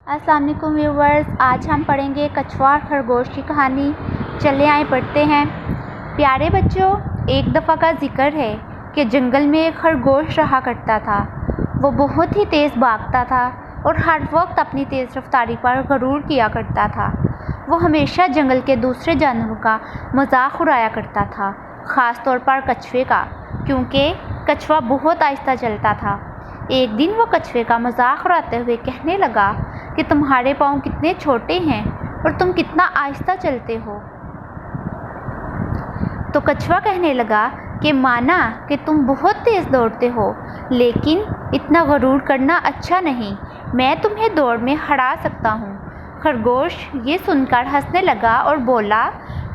अस्सलाम वालेकुम व्यूवर्स, आज हम पढ़ेंगे कछुआ और खरगोश की कहानी। चले आए पढ़ते हैं। प्यारे बच्चों, एक दफ़ा का जिक्र है कि जंगल में एक खरगोश रहा करता था। वो बहुत ही तेज़ भागता था और हर वक्त अपनी तेज़ रफ्तारी पर गरूर किया करता था। वो हमेशा जंगल के दूसरे जानवरों का मजाक उड़ाया करता था, ख़ास तौर पर कछुए का, क्योंकि कछुआ बहुत आहिस्ता चलता था। एक दिन वो कछुए का मजाक उड़ाते हुए कहने लगा कि तुम्हारे पाँव कितने छोटे हैं और तुम कितना आहिस्ता चलते हो। तो कछुआ कहने लगा कि माना कि तुम बहुत तेज़ दौड़ते हो, लेकिन इतना गरूर करना अच्छा नहीं, मैं तुम्हें दौड़ में हरा सकता हूँ। खरगोश ये सुनकर हंसने लगा और बोला,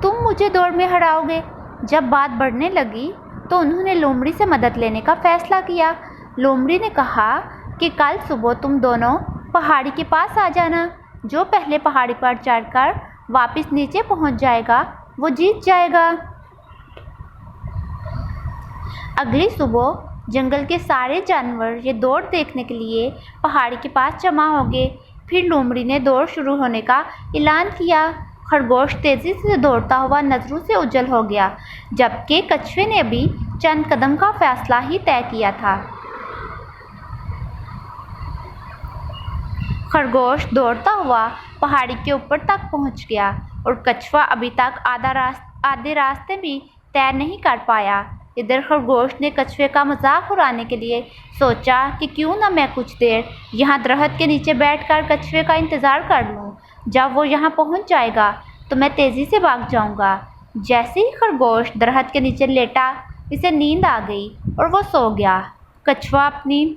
तुम मुझे दौड़ में हराओगे? जब बात बढ़ने लगी तो उन्होंने लोमड़ी से मदद लेने का फैसला किया। लोमड़ी ने कहा कि कल सुबह तुम दोनों पहाड़ी के पास आ जाना। जो पहले पहाड़ी पर चढ़कर वापस नीचे पहुंच जाएगा वो जीत जाएगा। अगली सुबह जंगल के सारे जानवर ये दौड़ देखने के लिए पहाड़ी के पास जमा हो गए। फिर लोमड़ी ने दौड़ शुरू होने का ऐलान किया। खरगोश तेज़ी से दौड़ता हुआ नज़रों से ओझल हो गया, जबकि कछुए ने अभी चंद कदम का फैसला ही तय किया था। खरगोश दौड़ता हुआ पहाड़ी के ऊपर तक पहुंच गया और कछुआ अभी तक आधे रास्ते भी तय नहीं कर पाया। इधर खरगोश ने कछुए का मजाक उड़ाने के लिए सोचा कि क्यों ना मैं कुछ देर यहाँ दरख्त के नीचे बैठकर कछुए का इंतज़ार कर लूँ। जब वो यहाँ पहुँच जाएगा तो मैं तेज़ी से भाग जाऊँगा। जैसे ही खरगोश दरख्त के नीचे लेटा, इसे नींद आ गई और वो सो गया। कछुआ अपनी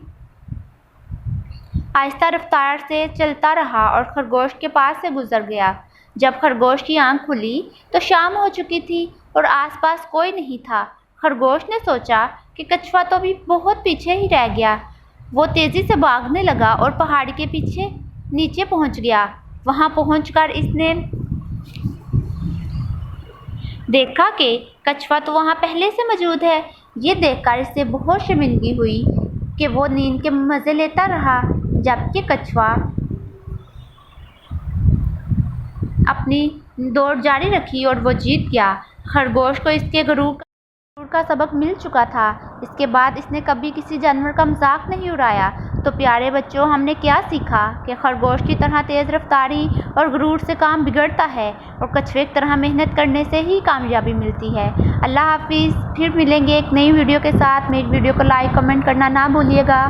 आहिस्ता रफ्तार से चलता रहा और खरगोश के पास से गुजर गया। जब खरगोश की आंख खुली तो शाम हो चुकी थी और आसपास कोई नहीं था। खरगोश ने सोचा कि कछुआ तो अभी बहुत पीछे ही रह गया। वो तेज़ी से भागने लगा और पहाड़ी के पीछे नीचे पहुंच गया। वहां पहुंचकर इसने देखा कि कछुआ तो वहां पहले से मौजूद है। ये देखकर इसे बहुत शर्मिंदगी हुई कि वो नींद के मज़े लेता रहा, जबकि कछुआ अपनी दौड़ जारी रखी और वो जीत गया। खरगोश को इसके गरूर का सबक मिल चुका था। इसके बाद इसने कभी किसी जानवर का मजाक नहीं उड़ाया। तो प्यारे बच्चों, हमने क्या सीखा कि खरगोश की तरह तेज़ रफ्तारी और गरूर से काम बिगड़ता है और कछुए की तरह मेहनत करने से ही कामयाबी मिलती है। अल्लाह हाफिज़। फिर मिलेंगे एक नई वीडियो के साथ। मेरी वीडियो को लाइक कमेंट करना ना भूलिएगा।